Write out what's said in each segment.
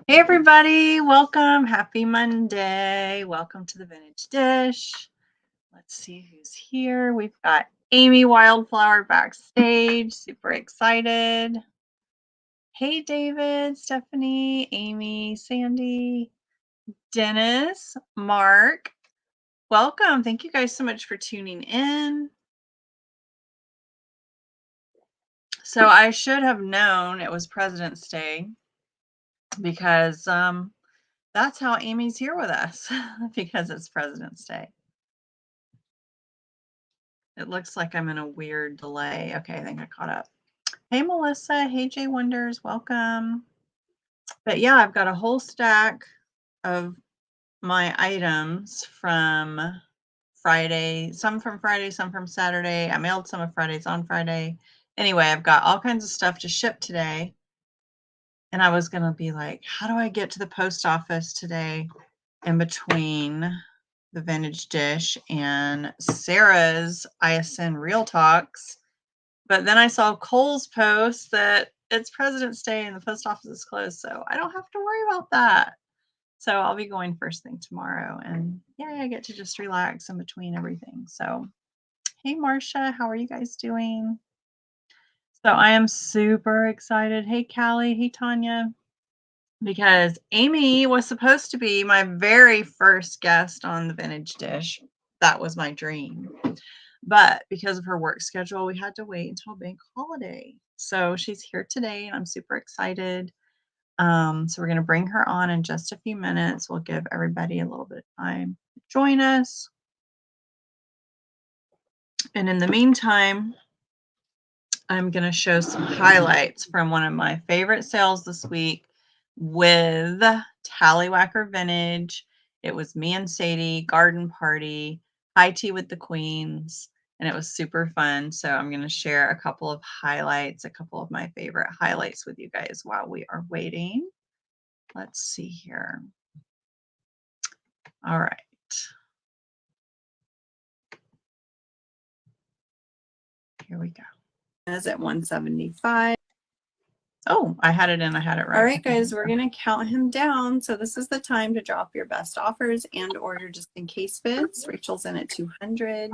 Hey everybody, welcome. Happy Monday. Welcome to the Vintage Dish. Let's see who's here. We've got Amy Wildflower backstage. Super excited. Hey David, Stephanie, Amy, Sandy, Dennis, Mark. Welcome. Thank you guys so much for tuning in. So I should have known it was President's Day because that's how Amy's here with us because it's President's Day. It looks like I'm in a weird delay. Okay, I think I caught up. Hey, Melissa. Hey, Jay Wonders. Welcome. But yeah, I've got a whole stack of my items from Friday, some from Friday, some from Saturday. I mailed some of Friday's on Friday. Anyway, I've got all kinds of stuff to ship today. And I was going to be like, how do I get to the post office today in between the Vintage Dish and Sarah's ISN Real Talks? But then I saw Cole's post that it's President's Day and the post office is closed, so I don't have to worry about that. So I'll be going first thing tomorrow, and yeah, I get to just relax in between everything. So, hey, Marcia, how are you guys doing? So I am super excited. Hey, Callie. Hey, Tanya. Because Amy was supposed to be my very first guest on the Vintage Dish. That was my dream. But because of her work schedule, we had to wait until bank holiday. So she's here today and I'm super excited. So we're going to bring her on in just a few minutes. We'll give everybody a little bit of time to join us. And in the meantime, I'm going to show some highlights from one of my favorite sales this week with Tallywhacker Vintage. It was me and Sadie, garden party, high tea with the queens, and it was super fun. So I'm going to share a couple of highlights, a couple of my favorite highlights with you guys while we are waiting. Let's see here. All right. Here we go. Is at 175. Oh, I had it in. I had it right. All right, guys, we're going to count him down. So this is the time to drop your best offers and order just in case bids. Rachel's in at 200.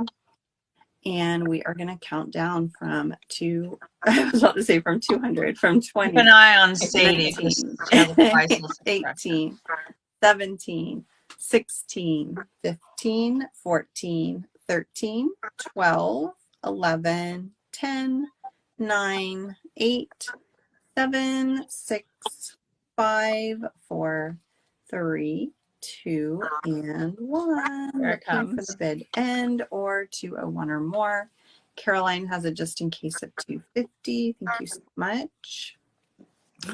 And we are going to count down from I was about to say from 200, from 20. Keep an eye on Sadie. 19, 18, 17, 16, 15, 14, 13, 12, 11, 10, 9, 8, 7, 6, 5, 4, 3, 2, and 1. There it comes. For the bid end or 201 or more. Caroline has a just in case of 250. Thank you so much.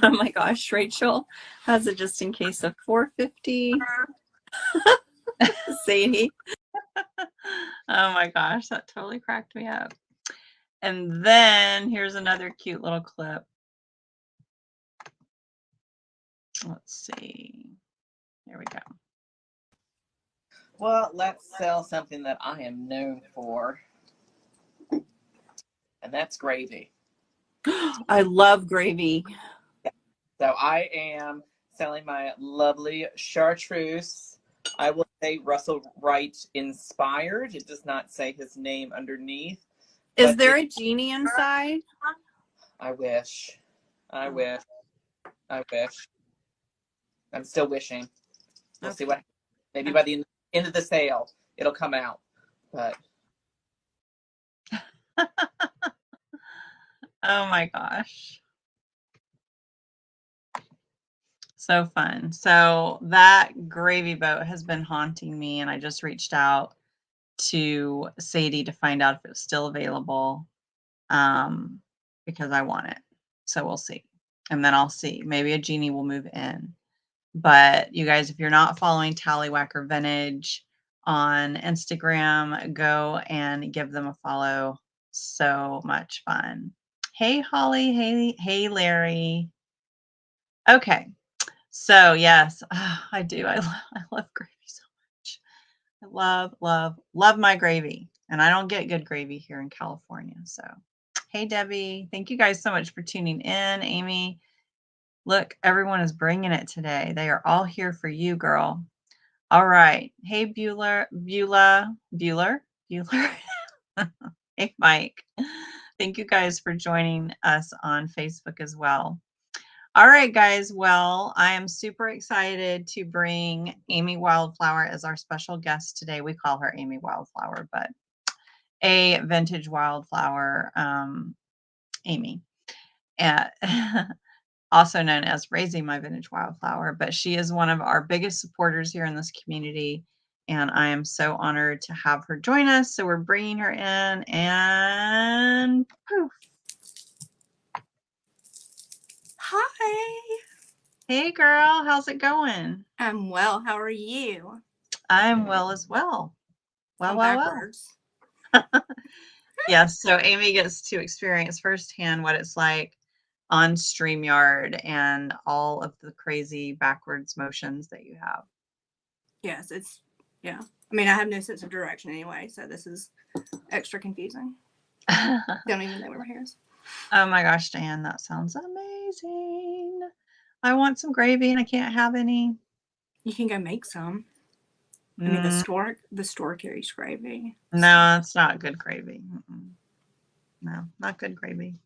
Oh my gosh, Rachel has a just in case of 450. Sadie. Oh my gosh, that totally cracked me up. And then here's another cute little clip. Let's see. Here we go. Well, let's sell something that I am known for, and that's gravy. I love gravy. So I am selling my lovely chartreuse. I will say Russell Wright inspired. It does not say his name underneath. Is there a genie inside? I wish. I wish. I wish. I'm still wishing. We'll see what happens. Maybe by the end of the sale, it'll come out. But oh my gosh. So fun. So that gravy boat has been haunting me, and I just reached out to Sadie to find out if it's still available because I want it. So we'll see. And then I'll see. Maybe a genie will move in. But you guys, if you're not following Tallywhacker Vintage on Instagram, go and give them a follow. So much fun. Hey, Holly. Hey, Larry. Okay. So yes, I do. I love gravy so much. I love my gravy. And I don't get good gravy here in California. So hey, Debbie. Thank you guys so much for tuning in. Amy, Look, everyone is bringing it today. They are all here for you, girl. All right. Hey, Bueller. Hey, Mike. Thank you guys for joining us on Facebook as well. All right, guys. Well, I am super excited to bring Amy Wildflower as our special guest today. We call her Amy Wildflower, but a vintage wildflower, Amy, also known as Raising My Vintage Wildflower. But she is one of our biggest supporters here in this community, and I am so honored to have her join us. So we're bringing her in, and poof. Hi. Hey, girl. How's it going? I'm well. How are you? I'm well as well. I'm Well. backwards. Yes, so Amy gets to experience firsthand what it's like on StreamYard and all of the crazy backwards motions that you have. Yes, yeah. I mean, I have no sense of direction anyway, so this is extra confusing. Don't even know where my hair is. Oh my gosh, Dan, that sounds amazing. I want some gravy and I can't have any. You can go make some. I mean, the store carries gravy. No, it's not good gravy. No, not good gravy.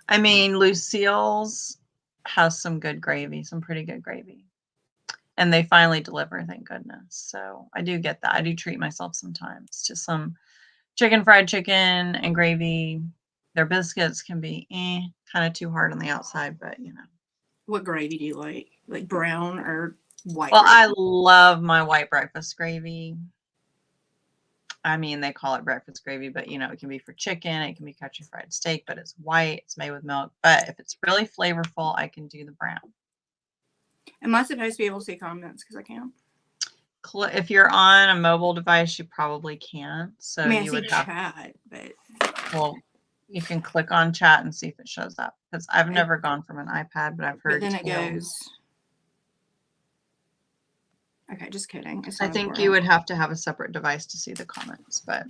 I mean, Lucille's has some good gravy, some pretty good gravy. And they finally deliver, thank goodness. So I do get that. I do treat myself sometimes to some fried chicken and gravy. Their biscuits can be kind of too hard on the outside, but you know. What gravy do you like? Like brown or white? Well, gravy? I love my white breakfast gravy. I mean, they call it breakfast gravy, but you know, it can be for chicken, it can be country fried steak, but it's white, it's made with milk. But if it's really flavorful, I can do the brown. Am I supposed to be able to see comments? Because I can't. If you're on a mobile device, you probably can't. So I mean, I you see would have chat, but well, you can click on chat and see if it shows up. Because I've never gone from an iPad, but I've heard. But then it goes. Okay, just kidding. I think you would have to have a separate device to see the comments, but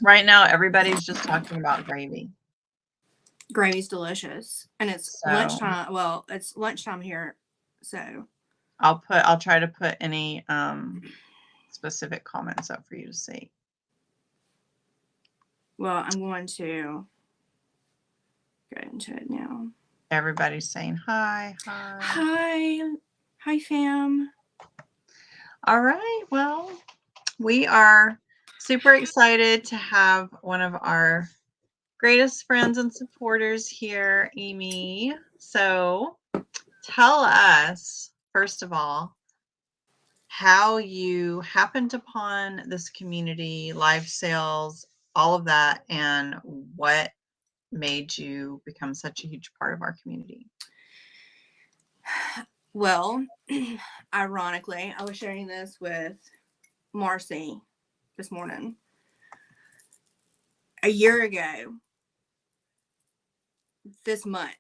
right now everybody's just talking about gravy. Gravy's delicious, and it's lunchtime. Well, it's lunchtime here, so I'll try to put any specific comments up for you to see. Well, I'm going to go into it now. Everybody's saying hi. Hi, fam. All right. Well, we are super excited to have one of our greatest friends and supporters here, Amy. So tell us, first of all, how you happened upon this community, live sales, all of that, and what made you become such a huge part of our community. Well, ironically, I was sharing this with Marcy this morning. A year ago, this month,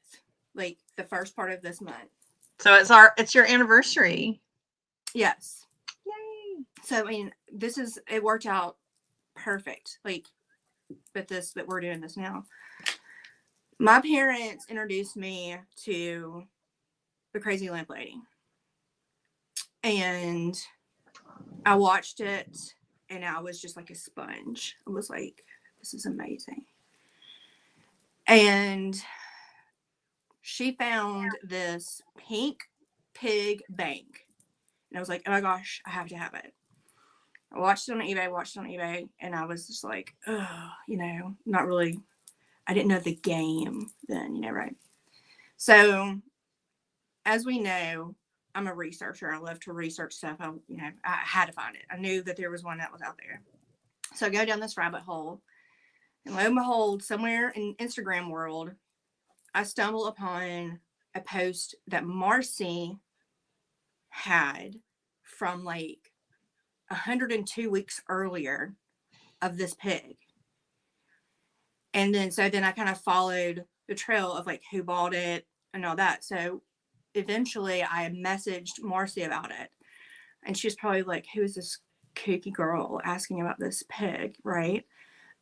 like the first part of this month. So it's your anniversary. Yes. Yay. So I mean, it worked out perfect. Like that we're doing this now. My parents introduced me to the Crazy Lamp Lady. And I watched it and I was just like a sponge. I was like, this is amazing. And she found this pink pig bank. And I was like, oh my gosh, I have to have it. I watched it on eBay, and I was just like, oh, not really. I didn't know the game then, right? So, as we know, I'm a researcher. I love to research stuff. I had to find it. I knew that there was one that was out there. So I go down this rabbit hole, and lo and behold, somewhere in Instagram world, I stumble upon a post that Marcy had from like 102 weeks earlier of this pig. And then I kind of followed the trail of like who bought it and all that. So eventually I messaged Marcy about it. And she was probably like, who is this kooky girl asking about this pig, right?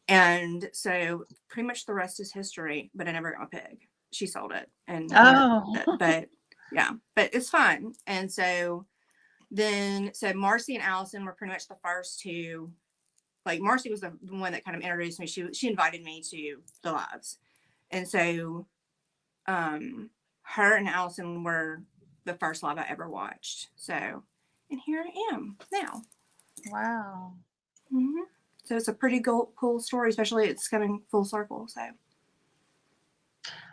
And so pretty much the rest is history, but I never got a pig. she sold it. And Oh. but yeah, but it's fun. And so Marcy and Allison were pretty much the first two. Like Marcy was the one that kind of introduced me. She invited me to the lives. And so her and Allison were the first live I ever watched. So, and here I am now. Wow. Mm-hmm. So it's a pretty cool story, especially it's coming full circle. So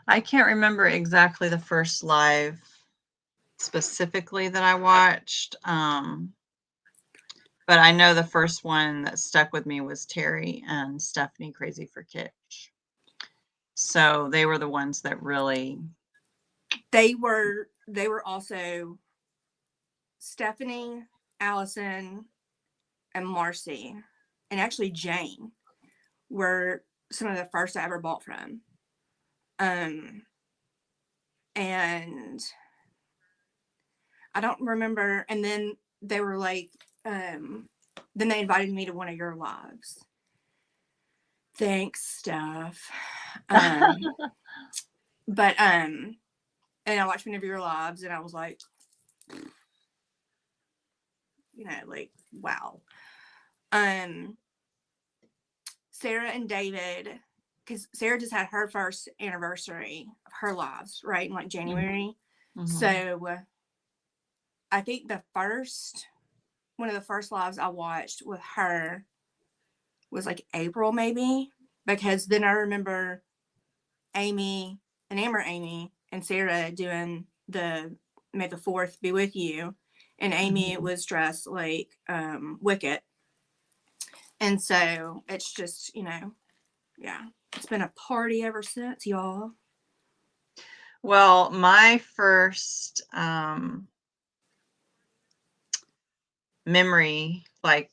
I can't remember exactly the first live specifically that I watched. But I know the first one that stuck with me was Terry and Stephanie Crazy for Kitsch. So they were the ones that really. they were also Stephanie, Allison, and Marcy, and actually Jane were some of the first I ever bought from. And I don't remember. And then they were like, then they invited me to one of your lives. Thanks, Steph. But and I watched one of your lives, and I was like, like, wow. Sarah and David, because Sarah just had her first anniversary of her lives, right, in like January. Mm-hmm. So I think one of the first lives I watched with her was like April, maybe, because then I remember Amy and Sarah doing the May the 4th be with you, and Amy was dressed like Wicket, and so it's just yeah, it's been a party ever since, y'all. Well, my first memory, like,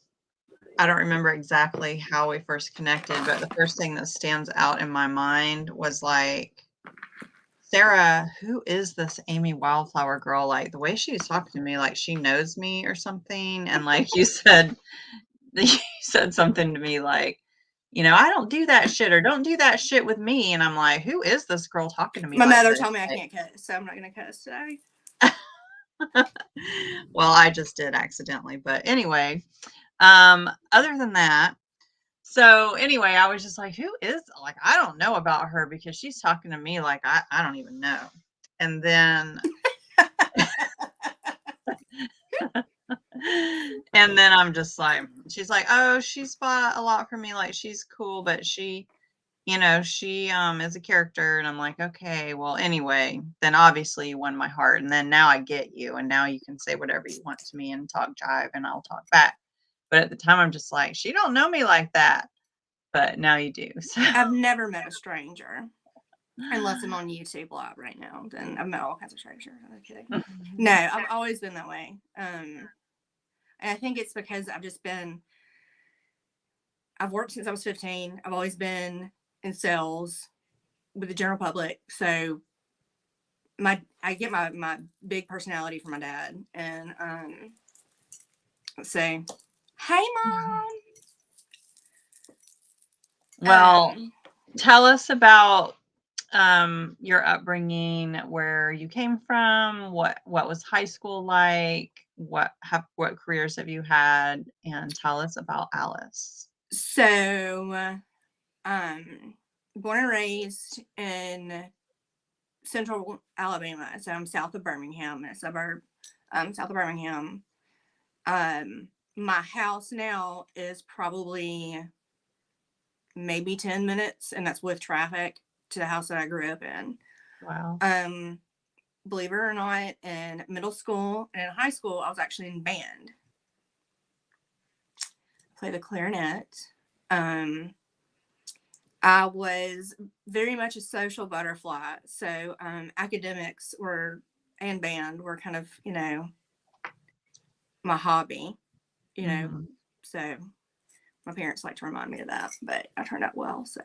I don't remember exactly how we first connected, but the first thing that stands out in my mind was like, Sarah, who is this Amy Wildflower girl? Like the way she was talking to me, like she knows me or something. And like you said something to me like, I don't do that shit, or don't do that shit with me. And I'm like, who is this girl talking to me? My like mother this? told me I can't cuss, so I'm not going to cuss today. Well, I just did accidentally, but anyway, other than that, so anyway, I was just like, who is, like, I don't know about her because she's talking to me like I don't even know. And then and then I'm just like, she's like, oh, she's bought a lot for me, like she's cool, but she is a character. And I'm like, okay, well, anyway, then obviously you won my heart, and then now I get you, and now you can say whatever you want to me and talk jive and I'll talk back. But at the time I'm just like, she don't know me like that, but now you do. So I've never met a stranger unless I'm on YouTube live right now. Then I've met all kinds of strangers. I'm kidding. No, I've always been that way. And I think it's because I've worked since I was 15. I've always been in sales with the general public. So I get my big personality from my dad. And let's say, hey, Mom. Well, tell us about your upbringing, where you came from, what was high school like, what careers have you had, and tell us about Alice. So, born and raised in central Alabama. So I'm south of Birmingham, in a suburb south of Birmingham. My house now is probably maybe 10 minutes, and that's with traffic, to the house that I grew up in. Wow. Believe it or not, in middle school and in high school, I was actually in band. Play the clarinet. I was very much a social butterfly. So academics and band were kind of, my hobby, Mm-hmm. So my parents like to remind me of that, but I turned out well. So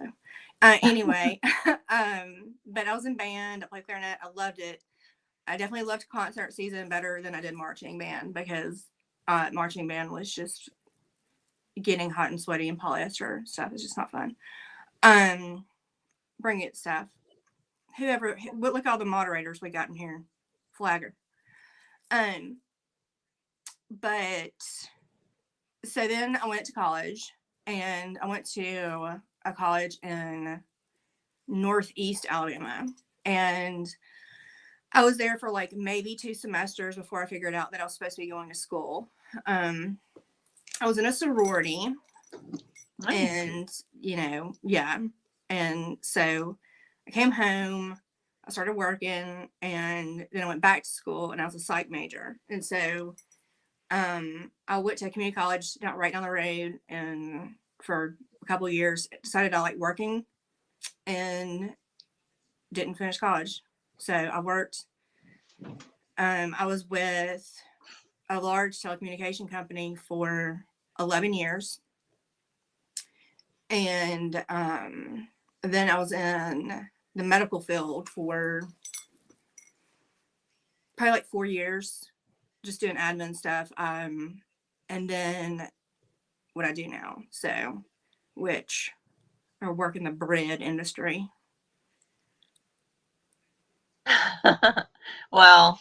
anyway, but I was in band. I played clarinet. I loved it. I definitely loved concert season better than I did marching band, because marching band was just getting hot and sweaty and polyester stuff. It's just not fun. Bring it, Steph. whoever, look all the moderators we got in here. Flagger. But so then I went to college, and I went to a college in Northeast Alabama, and I was there for like maybe 2 semesters before I figured out that I was supposed to be going to school. I was in a sorority. Nice. And, you know, yeah. And so I came home, I started working, and then I went back to school, and I was a psych major. And so I went to a community college right down the road, and for a couple of years decided I liked working and didn't finish college. So I worked, I was with a large telecommunication company for 11 years. And then I was in the medical field for probably like 4 years, just doing admin stuff. And then what I do now, so, which I work in the bread industry. Well,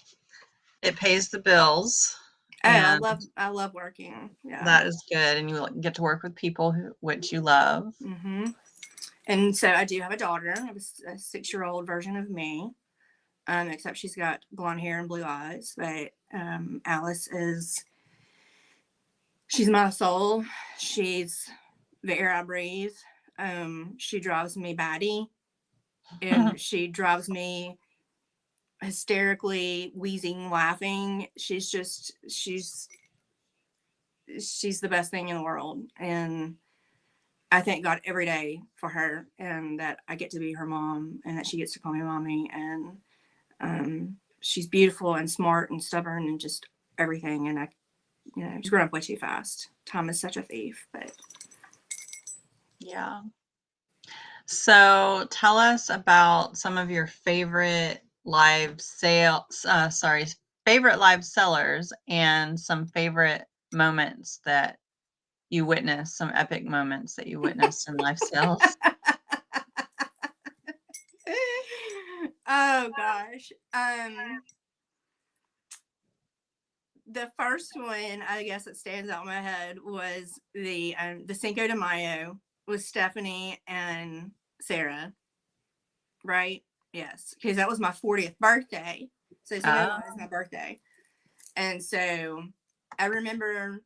it pays the bills. Oh, And I love working. Yeah. that is good. And you get to work with people which you love. Mm-hmm. And so I do have a daughter. I have a 6-year-old version of me. Except she's got blonde hair and blue eyes. But Alice she's my soul. She's the air I breathe. She drives me batty, and she drives me hysterically wheezing, laughing. She's the best thing in the world. And I thank God every day for her, and that I get to be her mom, and that she gets to call me mommy. And she's beautiful and smart and stubborn and just everything. And she's grown up way too fast. Time is such a thief, but Yeah. So tell us about some of your favorite live favorite live sellers, and some favorite moments that you witnessed, some epic moments that you witnessed in live sales. oh gosh. The first one, I guess, that stands out in my head was the Cinco de Mayo with Stephanie and Sarah, right? Yes, because that was my 40th birthday. So Cinco de Mayo is my birthday. And so I remember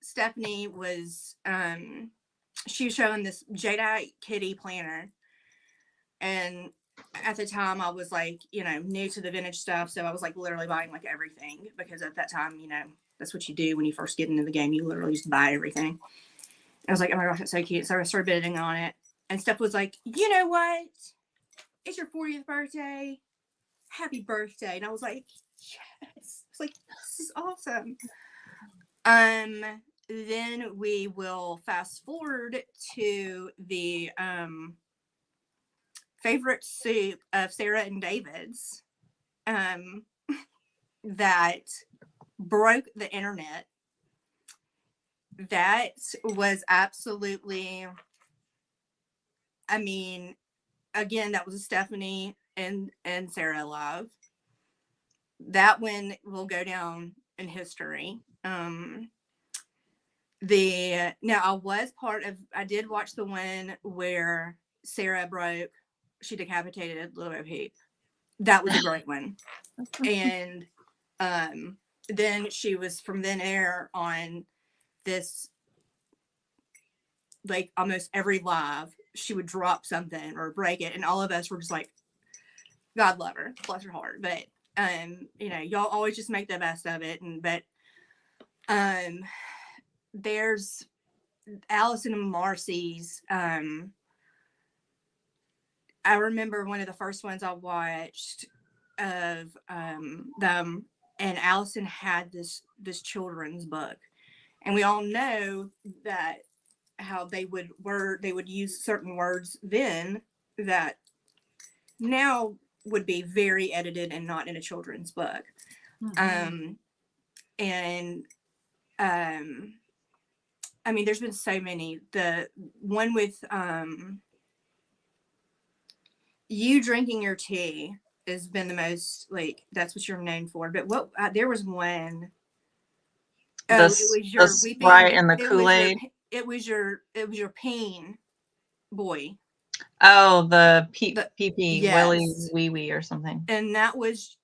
Stephanie was, she was showing this Jadeite kitty planner. And at the time I was like, new to the vintage stuff. So I was like literally buying like everything, because at that time, that's what you do when you first get into the game. You literally just buy everything. And I was like, oh my gosh, that's so cute. So I started bidding on it. And Steph was like, you know what? It's your 40th birthday. Happy birthday. And I was like, yes. It's like, this is awesome. Then we will fast forward to the favorite soup of Sarah and David's that broke the internet. That was absolutely, again, that was a Stephanie and Sarah love. That one will go down in history. Now I did watch the one where Sarah she decapitated Little Bo Peep. That was a great one. And then she was, from then air on, this, like, almost every live, she would drop something or break it, and all of us were just like, God love her, bless her heart. But y'all always just make the best of it. But there's Allison and Marcy's. I remember one of the first ones I watched of them, and Allison had this children's book, and we all know that how they would use certain words then that now would be very edited and not in a children's book. Mm-hmm. There's been so many. The one with you drinking your tea has been the most, like, that's what you're known for. But what, there was one, oh, it This was the your Sprite weeping, and the Kool-Aid. it was your pain boy. Oh, the pee The pee willy Yes. wee wee or something. And that was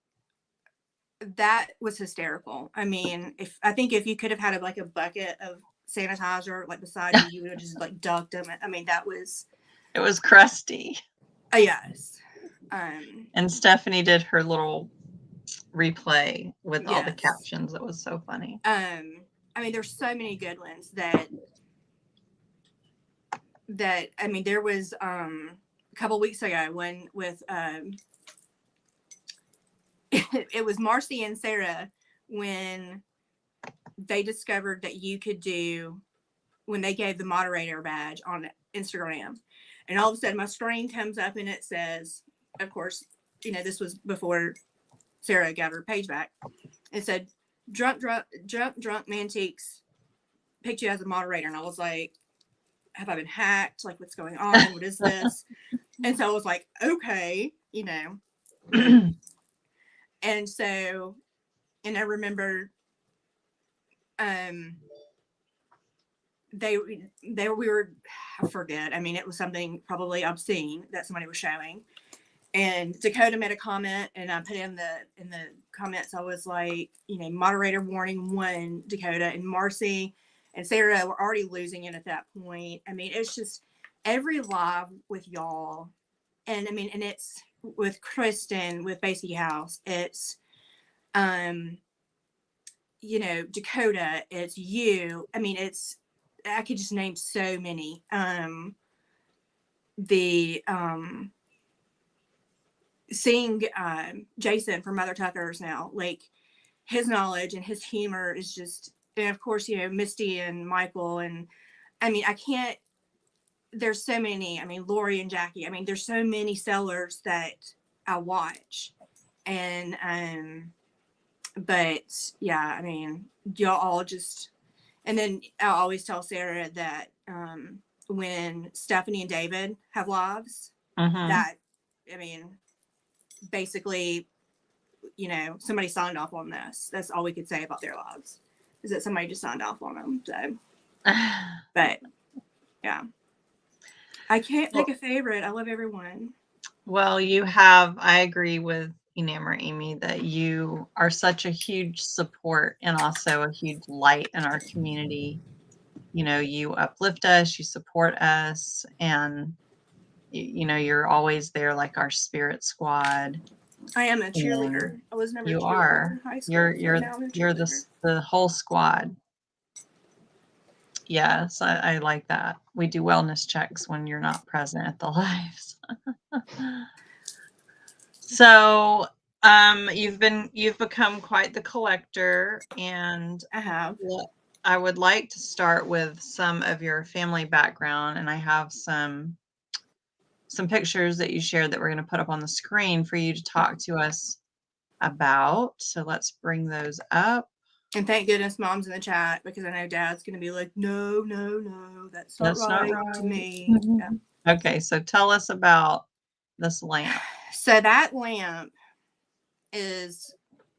hysterical. I mean, if you could have had like a bucket of sanitizer like beside you, you would have just like ducked them. I mean, that was It was crusty. yes. And Stephanie did her little replay with all the Yes. captions. It was so funny. I mean, there's so many good ones that I mean, there was a couple weeks ago when with it was Marcy and Sarah when they discovered that you could do, when they gave the moderator badge on Instagram, and all of a sudden my screen comes up and it says, of course, you know, this was before Sarah got her page back. It said, drunk Mantiques picked you as a moderator. And I was like, have I been hacked? Like, what's going on? What is this? And so I was like, okay, you know. And so, and I remember we were, I forget, I mean, it was something probably obscene that somebody was showing, and Dakota made a comment, and I put in the comments, I was like, you know, moderator warning 1, Dakota, and Marcy and Sarah were already losing it at that point. I mean, it's just every live with y'all, and I mean, and it's with Kristen with Basie House, it's you know, Dakota, it's you. I mean, it's, I could just name so many. Seeing Jason from Mother Tuckers now, like his knowledge and his humor is just, and of course, you know, Misty and Michael, and I mean, I can't, there's so many, I mean, Lori and Jackie, I mean, there's so many sellers that I watch, and but yeah, I mean, y'all all just, and then I always tell Sarah that when Stephanie and David have lives, that, I mean, basically, you know, somebody signed off on this. That's all we could say about their lives, is that somebody just signed off on them. So, but yeah, I can't pick a favorite. I love everyone. Well, you have, I agree with Enamor Amy that you are such a huge support and also a huge light in our community. You know, you uplift us, you support us, and you know, you're always there like our spirit squad. I am a cheerleader. I was never a You cheerleader are. in high school. You're Now I'm a you're cheerleader. the whole squad. Yes, I like that. We do wellness checks when you're not present at the lives. So, you've become quite the collector, and I have. I would like to start with some of your family background, and I have some pictures that you shared that we're going to put up on the screen for you to talk to us about. So let's bring those up. And thank goodness Mom's in the chat, because I know Dad's going to be like, no, that's not right to me. Yeah. Okay, so tell us about this lamp. So that lamp is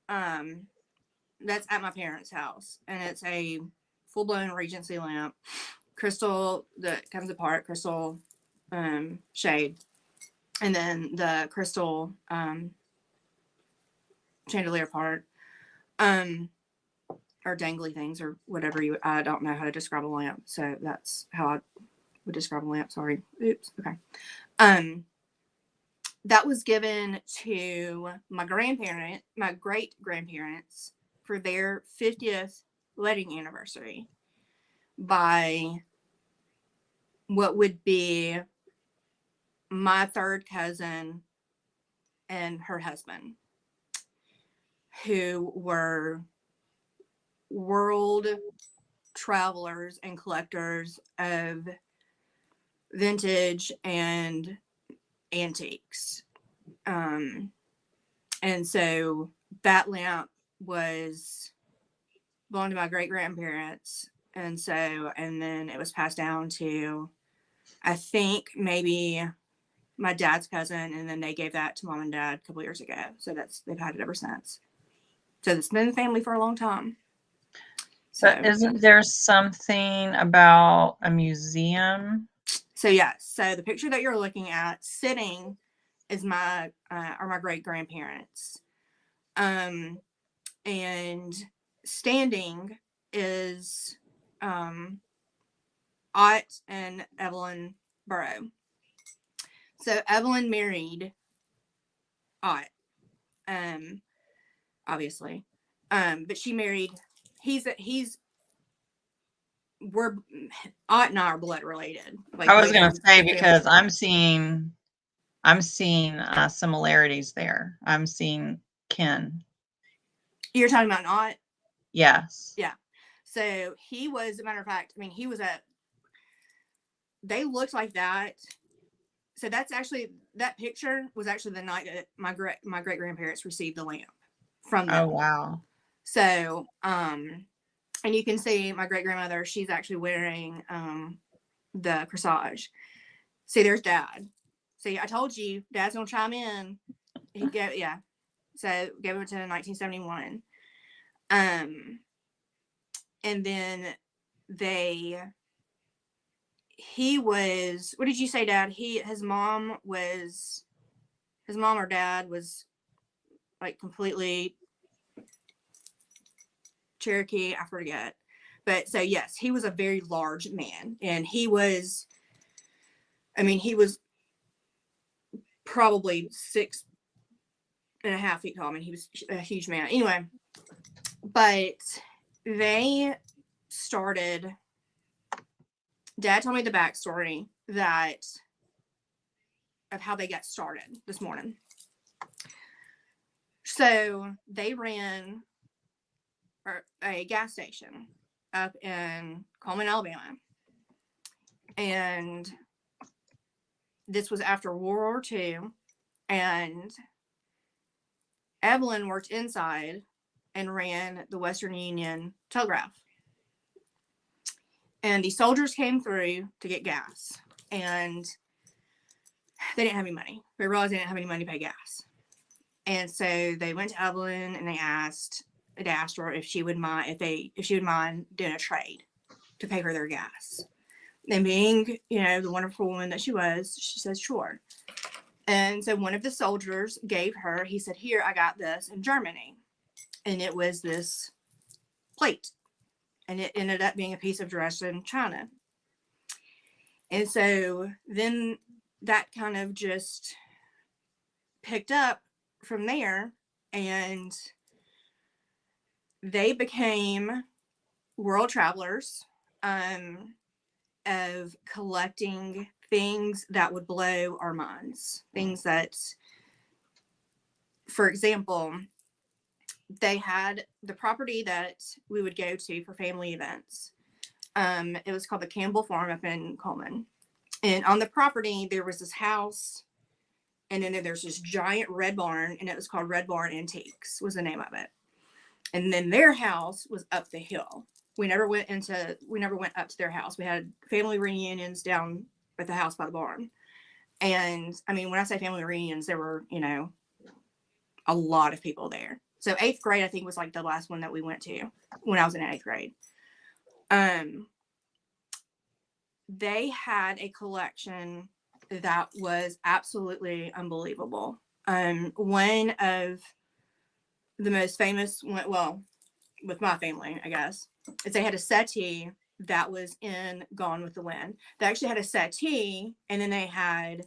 that's at my parents' house, and it's a full-blown Regency lamp, crystal that comes apart, crystal shade, and then the crystal chandelier part, or dangly things, or whatever you, I don't know how to describe a lamp, so that's how I would describe a lamp. Sorry. Oops. Okay. That was given to my great grandparents for their 50th wedding anniversary by what would be my third cousin and her husband, who were world travelers and collectors of vintage and antiques. And so that lamp was belonged to my great grandparents. And so, and then it was passed down to, I think, maybe my dad's cousin, and then they gave that to mom and dad a couple years ago. So they've had it ever since. So it's been in the family for a long time. So, But isn't there something about a museum? So yeah, so the picture that you're looking at sitting is my are my great grandparents, and standing is Ott and Evelyn Burrow. So Evelyn married Ott, obviously, but she married. We're Ott and I are blood related. Like I was going to say, family. because I'm seeing similarities there. I'm seeing kin. You're talking about Ott? Yes. Yeah. So he was, as a matter of fact, I mean, they looked like that. So that picture was actually the night that my great grandparents received the lamp from them. Oh, wow. So, and you can see my great grandmother, she's actually wearing the corsage. See, there's Dad. See, I told you, Dad's gonna chime in. Yeah. So gave it to 1971. And then he was, what did you say, Dad? His mom or dad was like completely Cherokee, I forget. But so yes, he was a very large man, and he was probably 6.5 feet tall. I mean, he was a huge man. Anyway, but they started. Dad told me the backstory of how they got started this morning. So they ran a gas station up in Coleman, Alabama. And this was after World War II. And Evelyn worked inside and ran the Western Union Telegraph. And the soldiers came through to get gas. And they didn't have any money. They realized they didn't have any money to pay gas. And so they went to Evelyn and they asked her if she would mind doing a trade to pay for their gas. And being, the wonderful woman that she was, she said, sure. And so one of the soldiers he said, here, I got this in Germany. And it was this plate. And it ended up being a piece of dress in China. And so then that kind of just picked up from there, and they became world travelers of collecting things that would blow our minds. Things that, for example, they had the property that we would go to for family events. It was called the Campbell Farm up in Coleman. And on the property, there was this house, and then there's this giant red barn, and it was called Red Barn Antiques was the name of it. And then their house was up the hill. We never went up to their house. We had family reunions down at the house by the barn. And I mean, when I say family reunions, there were, a lot of people there. So 8th grade, I think, was like the last one that we went to when I was in 8th grade. They had a collection that was absolutely unbelievable. One of the most famous, with my family, I guess, is they had a settee that was in Gone with the Wind. They actually had a settee, and then they had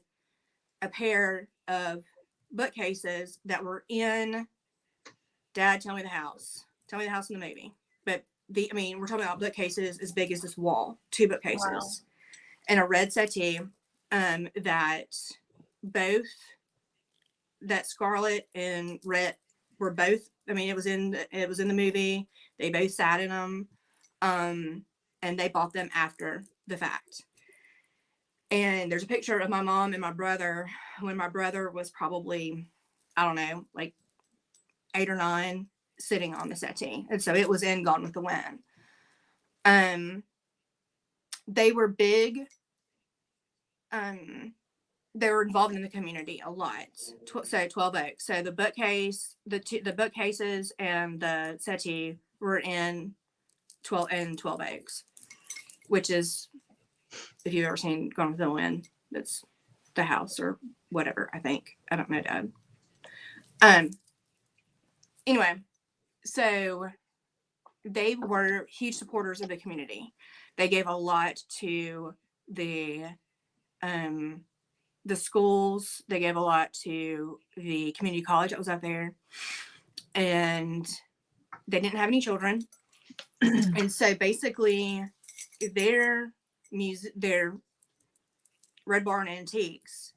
a pair of bookcases that were in Dad, Tell Me the House. Tell Me the House in the movie. But we're talking about bookcases as big as this wall, 2 bookcases. Wow. And a red settee that Scarlett and Rhett were both, it was in the movie. They both sat in them. And they bought them after the fact. And there's a picture of my mom and my brother when my brother was probably, I don't know, like 8 or 9, sitting on the settee. And so it was in Gone with the Wind. They were big they were involved in the community a lot. So 12 Oaks. So the bookcases and the settee were in 12 Oaks, which is, if you've ever seen Gone with the Wind, that's the house or whatever. I think, I don't know, Dad. Anyway, so they were huge supporters of the community. They gave a lot to the schools. They gave a lot to the community college that was up there, and they didn't have any children. And so basically their Red Barn Antiques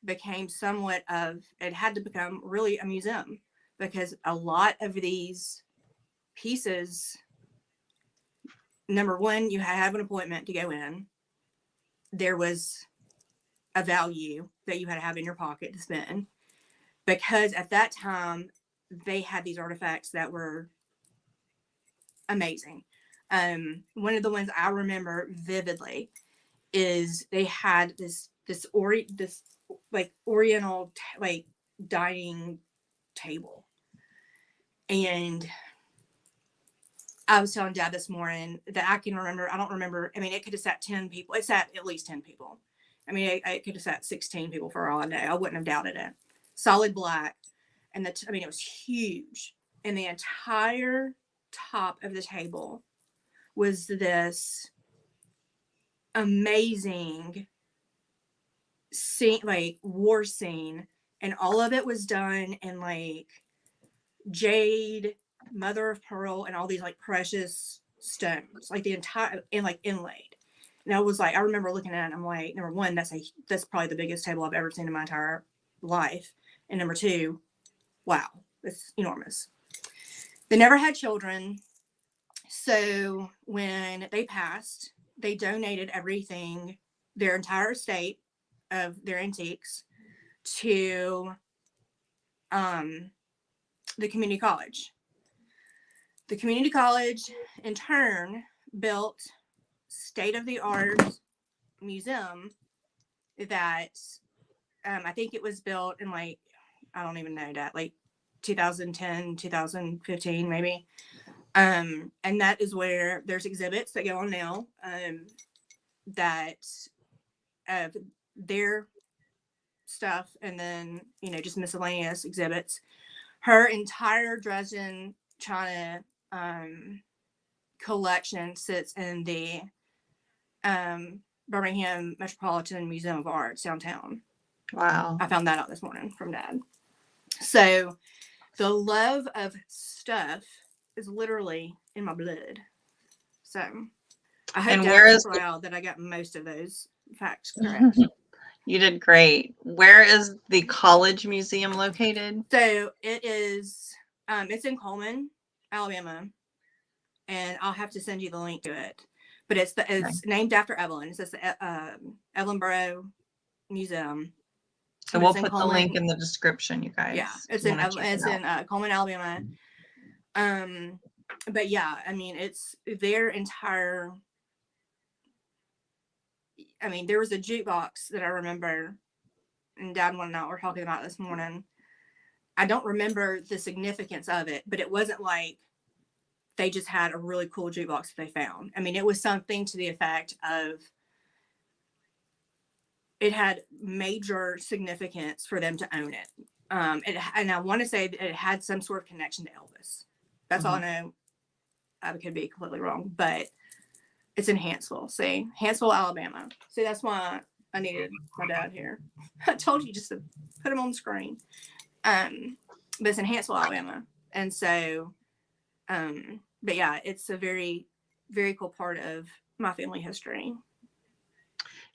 became somewhat of, it had to become really a museum, because a lot of these pieces, number one, you had to have an appointment to go in. There was a value that you had to have in your pocket to spend, because at that time they had these artifacts that were amazing. One of the ones I remember vividly is they had this like oriental like dining table, and I was telling Dad this morning that I can remember, I don't remember, I mean, it could have sat 10 people. It sat at least 10 people. I mean, it could have sat 16 people for all I know. I wouldn't have doubted it. Solid black. And I mean, it was huge. And the entire top of the table was this amazing scene, like war scene. And all of it was done in like jade, mother of pearl, and all these like precious stones, like the entire, and like inlaid. And I was like, I remember looking at it, I'm like, number one, that's probably the biggest table I've ever seen in my entire life. And number two, wow, it's enormous. They never had children. So when they passed, they donated everything, their entire estate of their antiques, to the community college. The community college, in turn, built state-of-the-art museum that I think it was built in like, I don't even know that, like 2010, 2015 maybe. And that is where there's exhibits that go on now that their stuff, and then, you know, just miscellaneous exhibits. Her entire Dresden China collection sits in the Birmingham Metropolitan Museum of Art downtown. Wow. I found that out this morning from Dad. So the love of stuff is literally in my blood. So I hope Dad's proud that I got most of those facts correct. You did great. Where is the college museum located? So it is, it's in Coleman, Alabama, and I'll have to send you the link to it. But it's named after Evelyn. It says the Evelyn Borough Museum. So we'll put the link in the description, you guys. Yeah, it's in Coleman, Alabama. But yeah, I mean, it's their entire. I mean, there was a jukebox that I remember, and Dad and I were talking about this morning. I don't remember the significance of it, but it wasn't like they just had a really cool jukebox that they found. I mean, it was something to the effect of it had major significance for them to own it. And I want to say that it had some sort of connection to Elvis. That's all I know. I could be completely wrong, but it's in Hanceville. See, Hanceville, Alabama. See, that's why I needed my dad here. I told you just to put him on the screen. But it's in Hanceville, Alabama. And so, but yeah, it's a very, very cool part of my family history.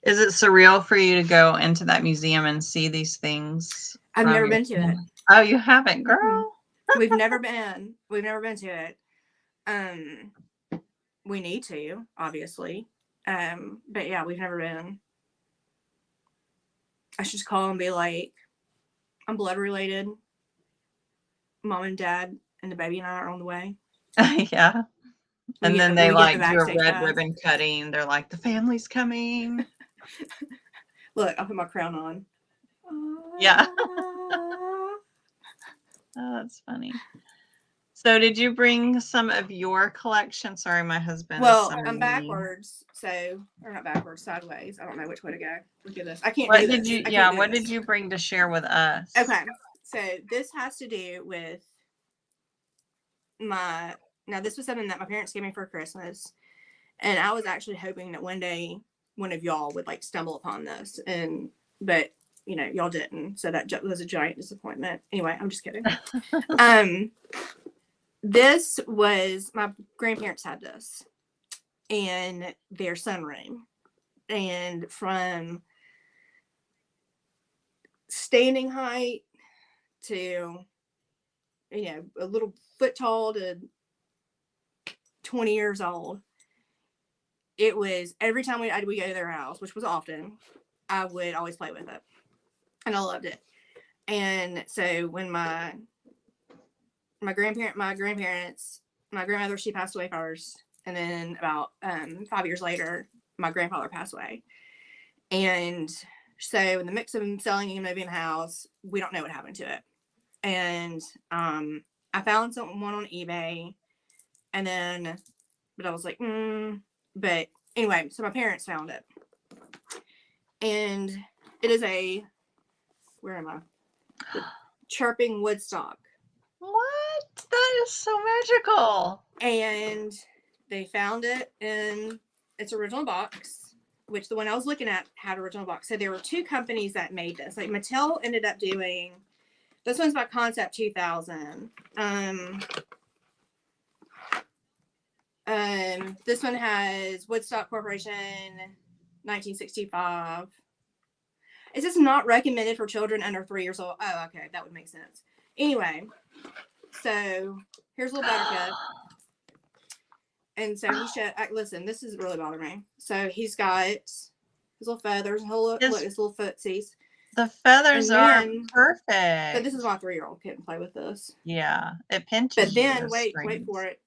Is it surreal for you to go into that museum and see these things? I've never been to it. Oh, you haven't, girl? We've never been. We've never been to it. We need to, obviously. But yeah, we've never been. I should just call and be like, I'm blood related. Mom and Dad and the baby and I are on the way. Yeah. And then they like do a red ribbon cutting. They're like, the family's coming. Look, I'll put my crown on. Yeah. Oh, that's funny. So did you bring some of your collection? Sorry, my husband is Well, summoning I'm me. backwards, so or not backwards, sideways. I don't know which way to go. Look at this. I can't What do did this. you I yeah, can't do what this. did you bring to share with us? Okay, so this has to do with my. Now, this was something that my parents gave me for Christmas, and I was actually hoping that one day one of y'all would like stumble upon this, but you know y'all didn't, so that was a giant disappointment. Anyway, I'm just kidding. This was my grandparents had this in their sunroom, and from standing height to a little foot tall to 20 years old, it was every time we go to their house, which was often, I would always play with it, and I loved it. And so when my grandmother, she passed away first, and then about 5 years later, my grandfather passed away. And so in the mix of them selling and moving the house, we don't know what happened to it. And I found one on eBay, and then, but I was like, But anyway, so my parents found it, and it is where am I? The chirping Woodstock. What? That is so magical. And they found it in its original box, which the one I was looking at had original box. So there were two companies that made this. Like Mattel ended up doing, this one's by Concept 2000. This one has Woodstock Corporation 1965. It's just not recommended for children under 3 years old. Oh, okay, that would make sense. Anyway, so here's a little buttercup. And so he showed, listen, this is really bothering me. So he's got his little feathers, look, his little footsies. The feathers are perfect. But this is my 3-year-old couldn't play with this. Yeah, it pinches. But then wait for it.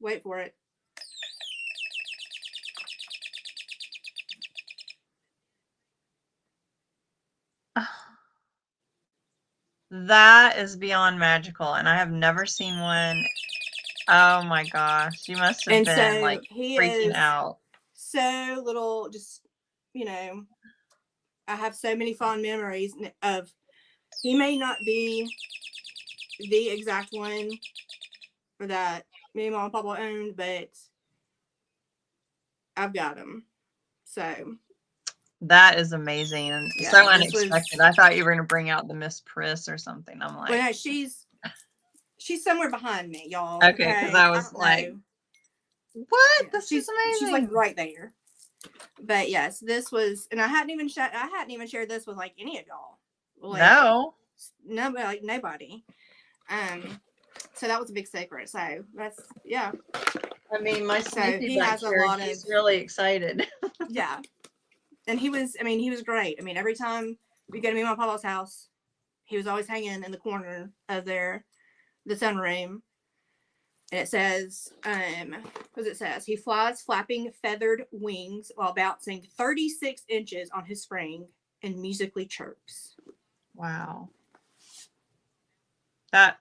That is beyond magical, and I have never seen one. Oh my gosh, you must have been like freaking out. So little, just I have so many fond memories of. He may not be the exact one that me and Mom and Papa owned, but I've got him. So that is amazing and so unexpected. I thought you were going to bring out the Miss Priss or something. I'm like, well, no, she's somewhere behind me, y'all. Okay, because I was like, what? Yeah, this is amazing. She's like right there. But yes, this was, and I hadn't even shared this with like any of y'all. Like, no, like nobody. So that was a big secret. So that's I mean, my son, he has a lot of. He's really excited. Yeah, and he was great. I mean, every time we go to me and my papa's house, he was always hanging in the corner of the sunroom. And it says, what it says, he flies flapping feathered wings while bouncing 36 inches on his spring and musically chirps. Wow.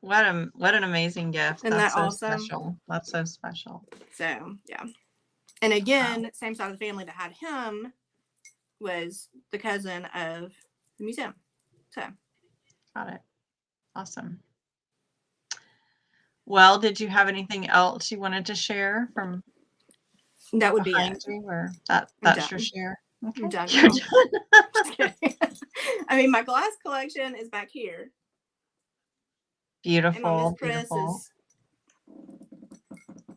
What an amazing gift. Isn't That's that so awesome? special. That's so special. So, yeah. And again, same side of the family that had him was the cousin of the museum. So. Got it. Awesome. Well, did you have anything else you wanted to share from that would be it. You, or that's your share? Okay. I'm done. I mean, my glass collection is back here. Beautiful. Beautiful.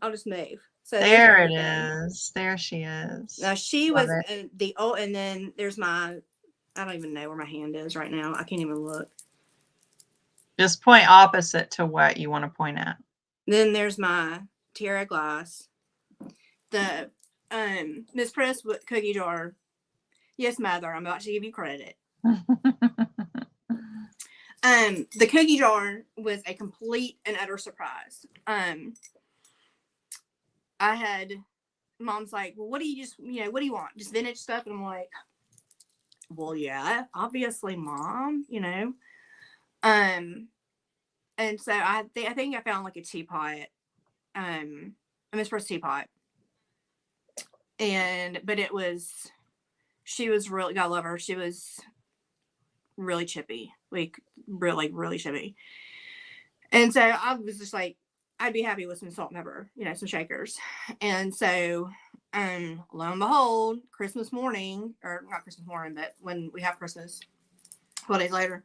I'll just move. So there it is. There she is. Now she was the old, and then there's I don't even know where my hand is right now. I can't even look. Just point opposite to what you want to point at. Then there's my tiara glass. The Miss Press cookie jar. Yes, Mother, I'm about to give you credit. The cookie jar was a complete and utter surprise. I had Mom's like, well, what do you want? Just vintage stuff? And I'm like, well, yeah, obviously, Mom, and so I think I found like a teapot, a Miss Press teapot, but she was really, God love her, she was really chippy, like really chippy. And so I was just like, I'd be happy with some salt and pepper, some shakers. And so, lo and behold, Christmas morning, or not Christmas morning, but when we have Christmas, 12 days later,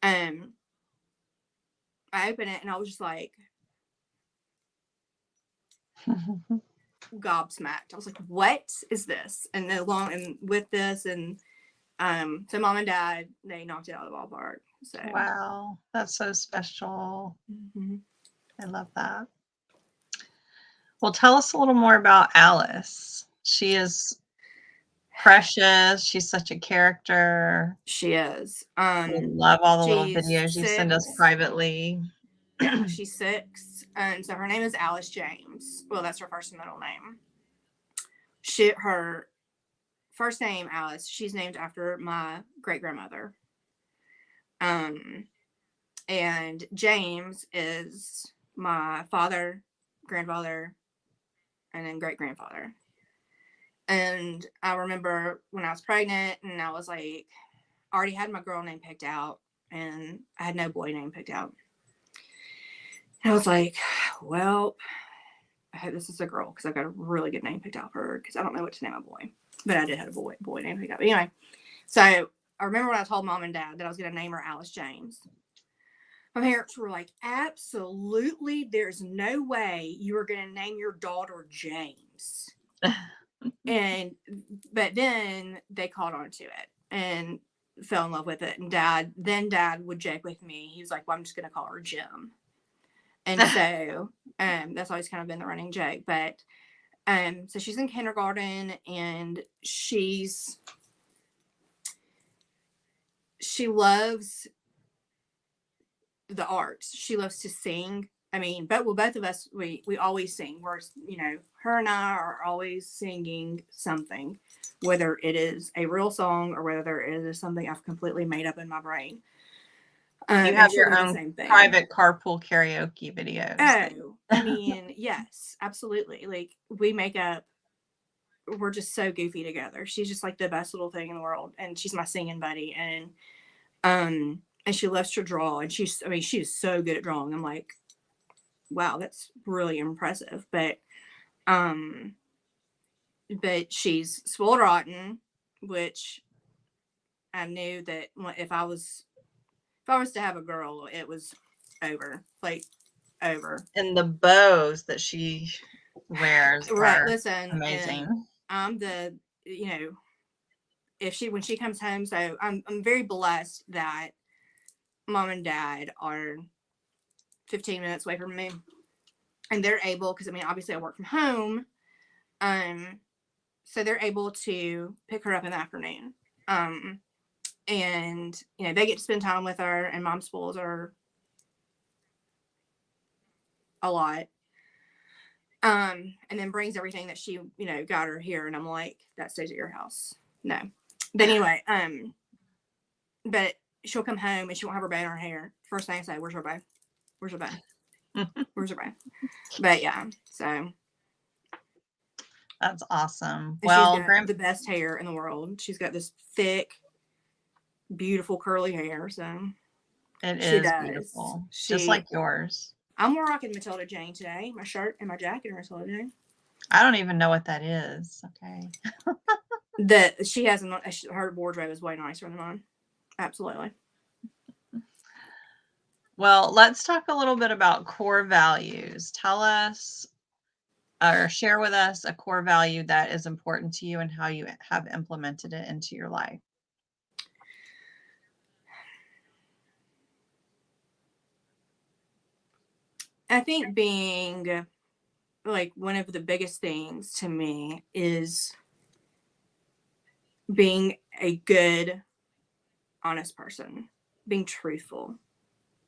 I opened it and I was just like gobsmacked. I was like, what is this? And with this, and so Mom and Dad, they knocked it out of the ballpark. So Wow, that's so special. mm-hmm. I love that. Well, tell us a little more about Alice. She is precious. She's such a character. She is. We love all the little She's videos you send us 6. privately. Yeah, she's 6. And so her name is Alice James. Well, that's her first and middle name. Her first name, Alice, she's named after my great grandmother. And James is my father, grandfather, and then great grandfather. And I remember when I was pregnant and I was like, I already had my girl name picked out and I had no boy name picked out. And I was like, well, I hope this is a girl because I've got a really good name picked out for her because I don't know what to name a boy. But I did have a boy name picked out. But anyway, so I remember when I told Mom and Dad that I was going to name her Alice James. My parents were like, absolutely, there's no way you are going to name your daughter James. But then they caught on to it and fell in love with it. And Dad would joke with me. He was like, well, I'm just going to call her Jim. And so that's always kind of been the running joke. But so she's in kindergarten and she loves the arts. She loves to sing. I mean, both of us, we always sing. We're, her and I are always singing something, whether it is a real song or whether it is something I've completely made up in my brain. You have your own private carpool karaoke videos. Oh, I mean, yes, absolutely. Like we make up, we're just so goofy together. She's just like the best little thing in the world. And she's my singing buddy. And she loves to draw. And she's so good at drawing. I'm like, wow, that's really impressive. But she's spoiled rotten, which I knew that if I was to have a girl, it was over. Like over. And the bows that she wears are listen, amazing. I'm the, when she comes home, so I'm very blessed that Mom and Dad are 15 minutes away from me. And they're able, because obviously I work from home. So they're able to pick her up in the afternoon. And they get to spend time with her, and Mom spoils her a lot. And then brings everything that she, got her here, and I'm like, that stays at your house. No. But anyway, but she'll come home and she won't have her bow in her hair. First thing I say, where's her bow? Where's her bow? Where's her bow? But yeah, so that's awesome. Well, she's got the best hair in the world. She's got this thick, beautiful curly hair. So it is beautiful, just like yours. I'm rocking Matilda Jane today. My shirt and my jacket are Matilda Jane. I don't even know what that is. Okay. That she has her wardrobe is way nicer than mine. Absolutely. Well, let's talk a little bit about core values. Tell us or share with us a core value that is important to you and how you have implemented it into your life. I think being like one of the biggest things to me is being a good, honest person, being truthful.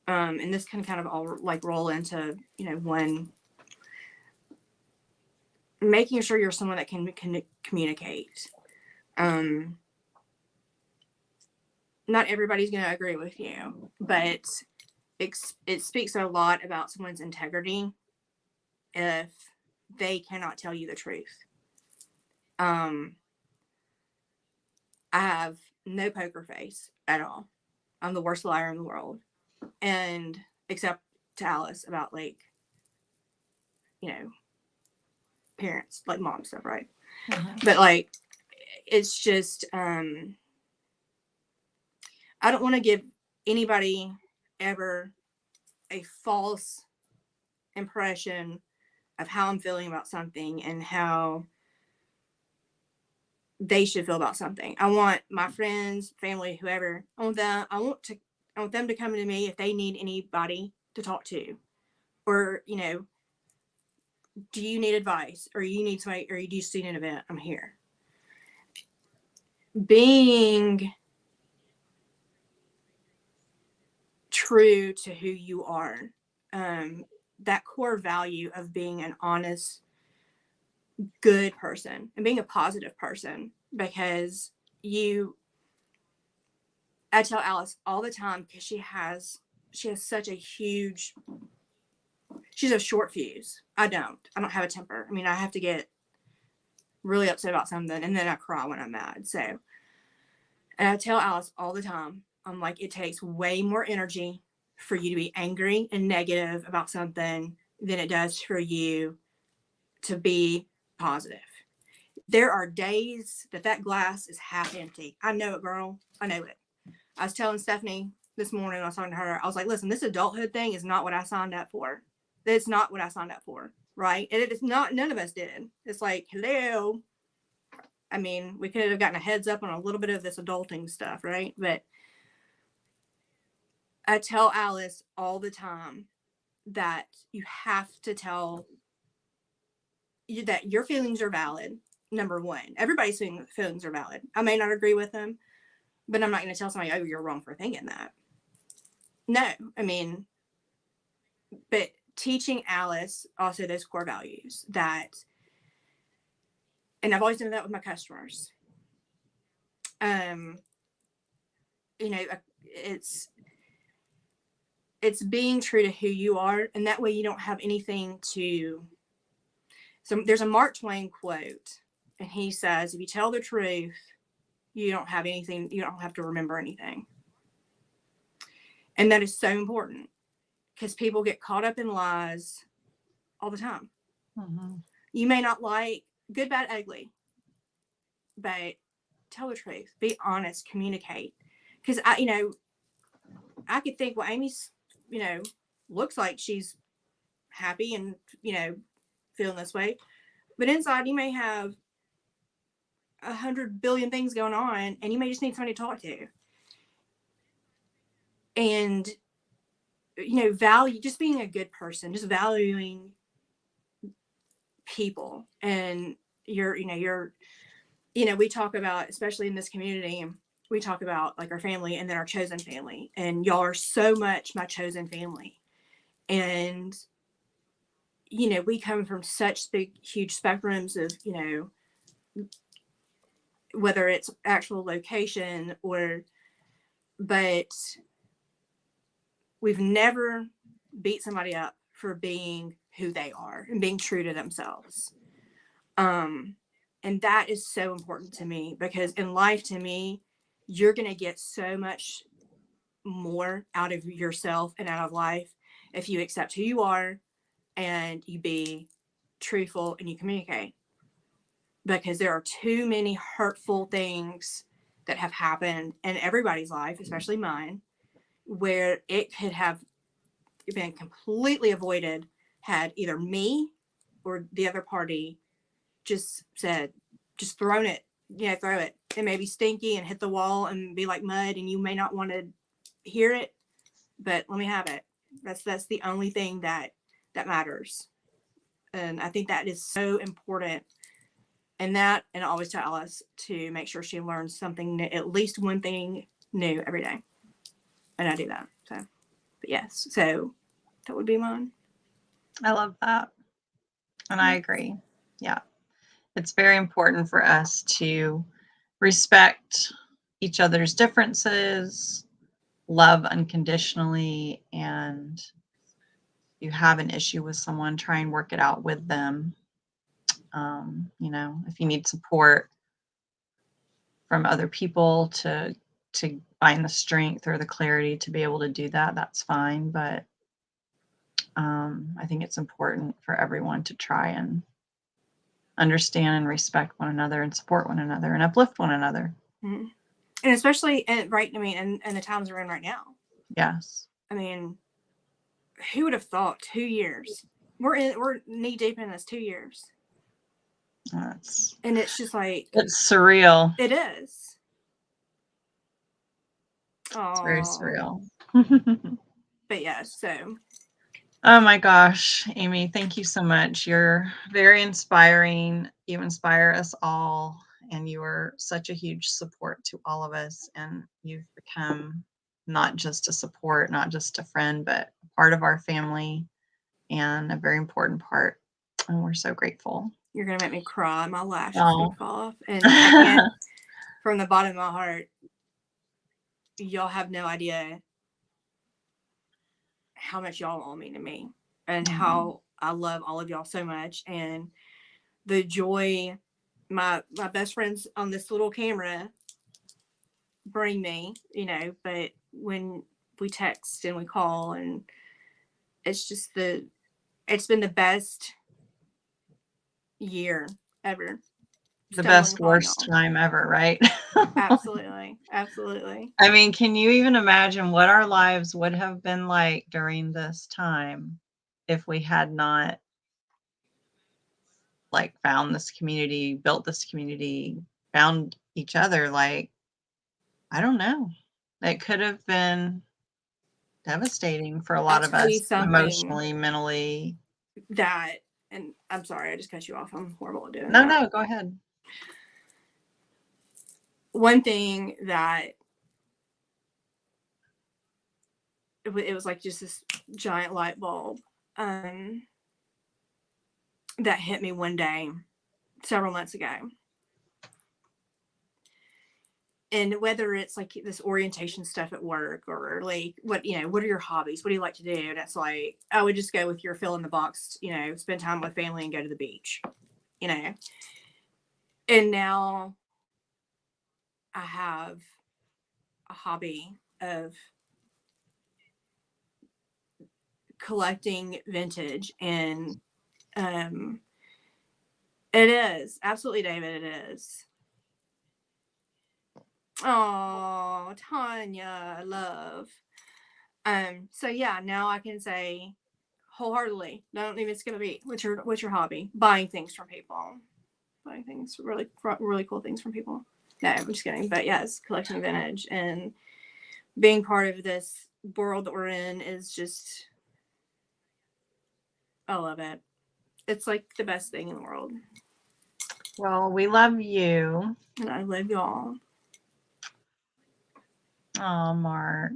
And this can kind of all like roll into, one, making sure you're someone that can communicate. not everybody's going to agree with you, but it speaks a lot about someone's integrity if they cannot tell you the truth. I have no poker face at all. I'm the worst liar in the world. And except to Alice about, like, you know, parents, like mom stuff, right? But, like, it's just, I don't want to give anybody ever a false impression of how I'm feeling about something and how they should feel about something. I want my friends, family, whoever, I want them to come to me if they need anybody to talk to, or, you know, do you need advice, or you need somebody, or you just need an event? I'm here. Being true to who you are, that core value of being an honest, good person and being a positive person, because I tell Alice all the time, because she has such a huge, she's a short fuse. I don't have a temper. I mean, I have to get really upset about something and then I cry when I'm mad. So, and I tell Alice all the time, I'm like, it takes way more energy for you to be angry and negative about something than it does for you to be positive. There are days that glass is half empty. I know it, girl. I know it. I was telling Stephanie this morning, I was talking to her, I was like, listen, this adulthood thing is not what I signed up for. It's not what I signed up for, right? And it is not, none of us did. It's like, hello. I mean, we could have gotten a heads up on a little bit of this adulting stuff, right? But I tell Alice all the time that you have to tell you that your feelings are valid. Number one, everybody's feelings are valid. I may not agree with them, but I'm not going to tell somebody, oh, you're wrong for thinking that. No, I mean, but teaching Alice also those core values that, and I've always done that with my customers. You know, it's being true to who you are, and that way you don't have anything to. So there's a Mark Twain quote, and he says, if you tell the truth, you don't have anything, you don't have to remember anything. And that is so important, because people get caught up in lies all the time. Mm-hmm. You may not like good, bad, ugly, but tell the truth, be honest, communicate. Because I could think, well, Amy's, looks like she's happy and, feeling this way. But inside, you may have 100 billion things going on, and you may just need somebody to talk to. And, value, just being a good person, just valuing people. And we talk about, especially in this community, we talk about like our family and then our chosen family. And y'all are so much my chosen family. And, we come from such big, huge spectrums of, whether it's actual location but we've never beat somebody up for being who they are and being true to themselves. And that is so important to me, because in life, to me, you're going to get so much more out of yourself and out of life if you accept who you are and you be truthful and you communicate. Because there are too many hurtful things that have happened in everybody's life, especially mine, where it could have been completely avoided had either me or the other party just throw it. It may be stinky and hit the wall and be like mud, and you may not want to hear it, but let me have it. That's the only thing that matters. And I think that is so important. And I always tell Alice to make sure she learns something, at least one thing new every day. And I do that. So, but yes, so that would be mine. I love that. And I agree. Yeah. It's very important for us to respect each other's differences, love unconditionally, and you have an issue with someone, try and work it out with them. You know, if you need support from other people to find the strength or the clarity to be able to do that, that's fine. But I think it's important for everyone to try and understand and respect one another and support one another and uplift one another. Mm-hmm. And especially in the times we're in right now. Yes. I mean, who would have thought 2 years? We're knee deep in this 2 years. And it's just like, it's surreal. It is. It's very surreal. But yeah, so. Oh my gosh, Amy, thank you so much. You're very inspiring. You inspire us all, and you are such a huge support to all of us. And you've become not just a support, not just a friend, but a part of our family and a very important part. And we're so grateful. You're going to make me cry. My lashes will fall off. And I can't, from the bottom of my heart, y'all have no idea how much y'all all mean to me and how I love all of y'all so much. And the joy my best friends on this little camera bring me, you know, but when we text and we call, and it's just it's been the best year ever. The best, worst time ever, right? Absolutely. Absolutely. I mean, can you even imagine what our lives would have been like during this time if we had not like found this community, built this community, found each other? Like, I don't know. It could have been devastating for a lot of us, emotionally, mentally. That, and I'm sorry, I just cut you off. I'm horrible at doing that. No, go ahead. One thing that it was like just this giant light bulb that hit me one day several months ago. And whether it's like this orientation stuff at work or like what are your hobbies? What do you like to do? And it's like, I would just go with your fill in the box, spend time with family and go to the beach, And now I have a hobby of collecting vintage, and it is absolutely, David, it is. Oh, Tanya, love. So yeah, now I can say wholeheartedly, don't even skip a beat. What's your hobby? Buying things from people. Buying things, really cool things from people. No, I'm just kidding. But yes, collecting vintage and being part of this world that we're in is just, I love it. It's like the best thing in the world. Well, we love you. And I love y'all. Oh, Mark.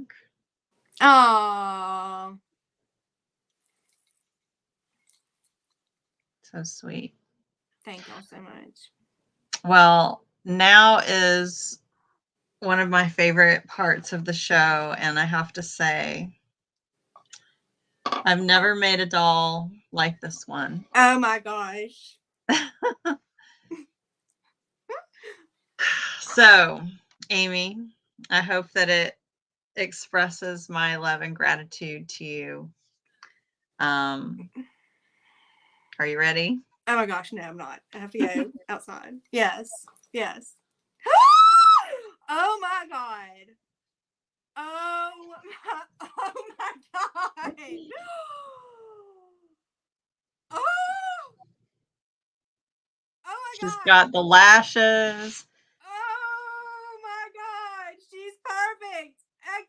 Oh. So sweet. Thank y'all so much. Well, now is one of my favorite parts of the show, and I have to say, I've never made a doll like this one. Oh my gosh. So, Amy, I hope that it expresses my love and gratitude to you. Are you ready? Oh my gosh, no, I'm not. I have to go outside. Yes. Oh my god. Oh my god. Oh my god. She's got the lashes. Oh my god. She's perfect.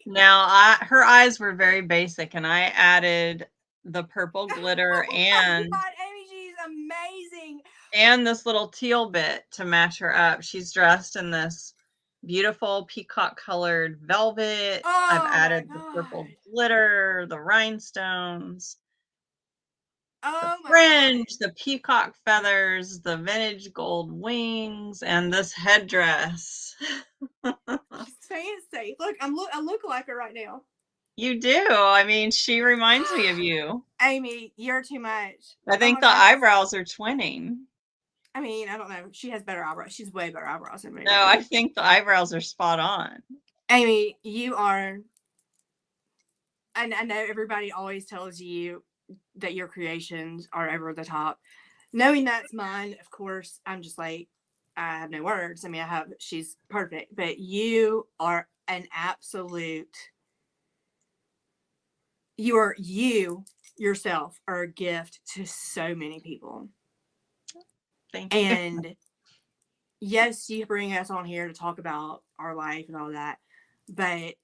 Now, her eyes were very basic, and I added the purple glitter and God, Amy, she's amazing. And this little teal bit to match her up. She's dressed in this beautiful peacock colored velvet. I've added the purple glitter, the rhinestones. Oh my fringe, the peacock feathers, the vintage gold wings, and this headdress. God. She's fancy. Look, I look like her right now. You do. I mean, she reminds me of you. Amy, you're too much. I Oh think my the gosh. eyebrows are twinning. I mean, I don't know. She has better eyebrows. She's way better eyebrows than me. No, I think the eyebrows are spot on. Amy, you are. And I know everybody always tells you that your creations are over the top. Knowing that's mine, of course, I'm just like, I have no words. I mean, she's perfect, but you are an absolute. You yourself are a gift to so many people. Thank you. And yes, you bring us on here to talk about our life and all that, but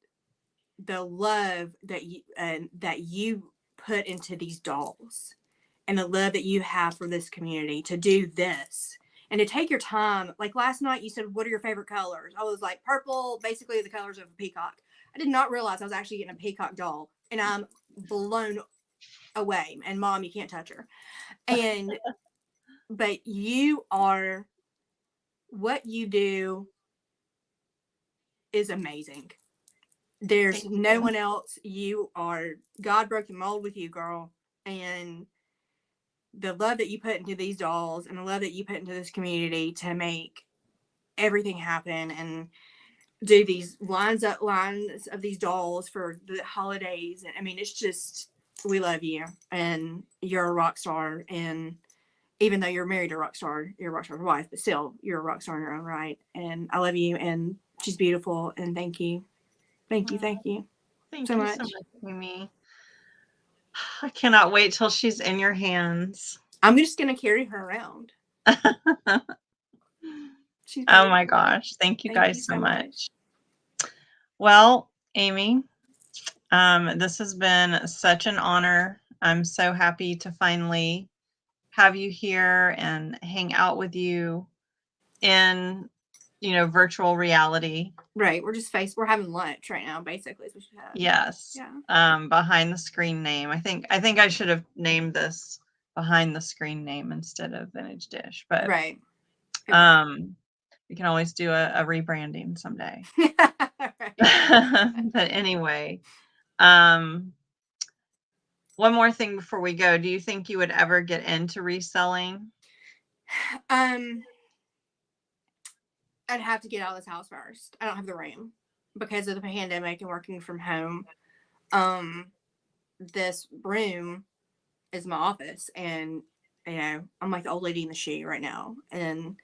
the love that you put into these dolls and the love that you have for this community to do this and to take your time. Like last night you said, what are your favorite colors? I was like, purple, basically the colors of a peacock. I did not realize I was actually getting a peacock doll, and I'm blown away. And Mom, you can't touch her. And but what you do is amazing. There's no one else. God broke the mold with you, girl. And the love that you put into these dolls and the love that you put into this community to make everything happen and do these lines of these dolls for the holidays. I mean, it's just, we love you and you're a rock star. And even though you're married to a rock star, you're a rock star's wife, but still you're a rock star in your own right. And I love you, and she's beautiful. And thank you. Thank you. Thank you. Thank so you much. so much, Amy. I cannot wait till she's in your hands. I'm just going to carry her around. Oh my gosh. Thank you guys so much. Well, Amy, this has been such an honor. I'm so happy to finally have you here and hang out with you in, virtual reality. Right. We're having lunch right now, basically. Is what you had. Yes. Yeah. Behind the screen name. I think I should have named this behind the screen name instead of Vintage Dish, but right. We can always do a rebranding someday. Right. But anyway, one more thing before we go. Do you think you would ever get into reselling? I'd have to get out of this house first. I don't have the room because of the pandemic and working from home. This room is my office, and I'm like the old lady in the shoe right now. And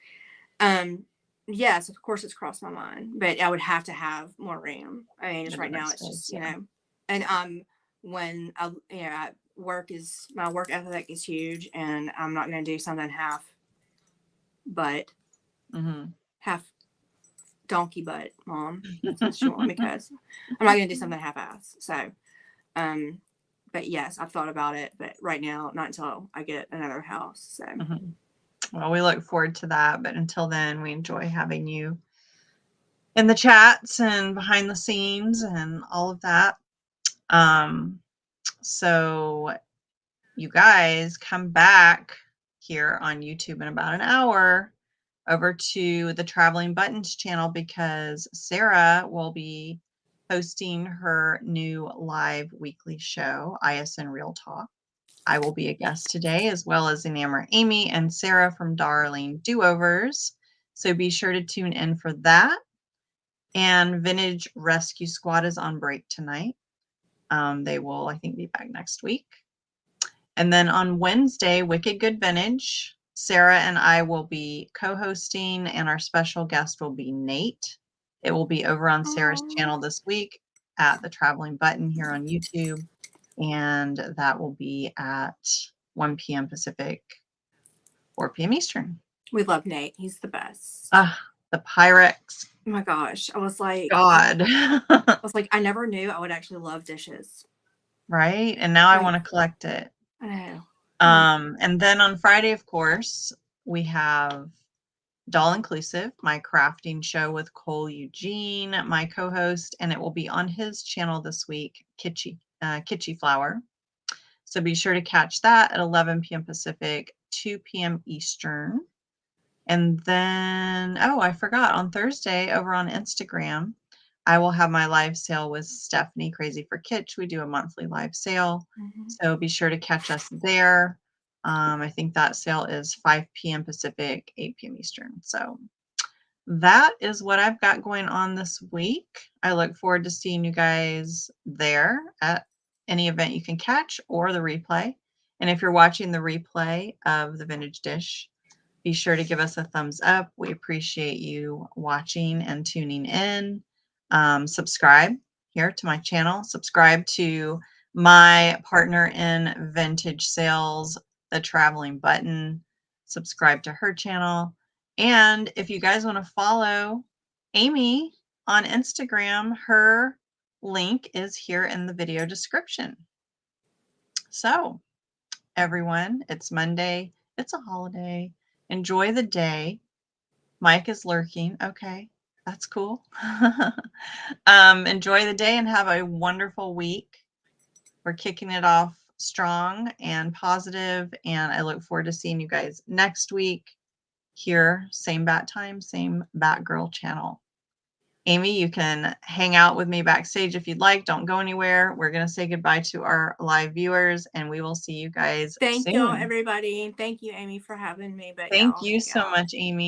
yes, of course it's crossed my mind, but I would have to have more room. I mean, just right now it's just, and when my work ethic is huge, and I'm not going to do something half donkey butt, Mom. That's what she wants, because I'm not going to do something half-ass. So, but yes, I've thought about it, but right now, not until I get another house. So. Well, we look forward to that. But until then, we enjoy having you in the chats and behind the scenes and all of that. So you guys come back here on YouTube in about an hour over to the Traveling Buttons channel, because Sarah will be hosting her new live weekly show, ISN Real Talk. I will be a guest today, as well as Enamor Amy and Sarah from Darling Do-Overs. So be sure to tune in for that. And Vintage Rescue Squad is on break tonight. They will, I think, be back next week. And then on Wednesday, Wicked Good Vintage, Sarah and I will be co-hosting, and our special guest will be Nate. It will be over on Sarah's channel this week at the Traveling Button here on YouTube. And that will be at 1 p.m. Pacific, 4 p.m. Eastern. We love Nate. He's the best. The Pyrex. Oh my gosh. I was like, God. I never knew I would actually love dishes. Right? And now I want to collect it. I know. And then on Friday, of course, we have Doll Inclusive, my crafting show with Cole Eugene, my co-host, and it will be on his channel this week, Kitschy Flower. So be sure to catch that at 11 p.m. Pacific, 2 p.m. Eastern. And then, oh, I forgot, on Thursday over on Instagram, I will have my live sale with Stephanie, Crazy for Kitsch. We do a monthly live sale. So be sure to catch us there. I think that sale is 5 p.m. Pacific, 8 p.m. Eastern. So that is what I've got going on this week. I look forward to seeing you guys there at any event you can catch or the replay. And if you're watching the replay of the Vintage Dish, be sure to give us a thumbs up. We appreciate you watching and tuning in. Subscribe here to my channel. Subscribe to my partner in vintage sales, the Traveling Button. Subscribe to her channel. And if you guys want to follow Amy on Instagram, her link is here in the video description. So, everyone, it's Monday. It's a holiday. Enjoy the day. Mike is lurking. Okay, that's cool. Enjoy the day and have a wonderful week. We're kicking it off strong and positive, and I look forward to seeing you guys next week here. Same bat time, same Batgirl channel. Amy, you can hang out with me backstage if you'd like. Don't go anywhere. We're going to say goodbye to our live viewers, and we will see you guys Thank soon. y'all, everybody. Thank you, Amy, for having me. But Thank you so much, Amy.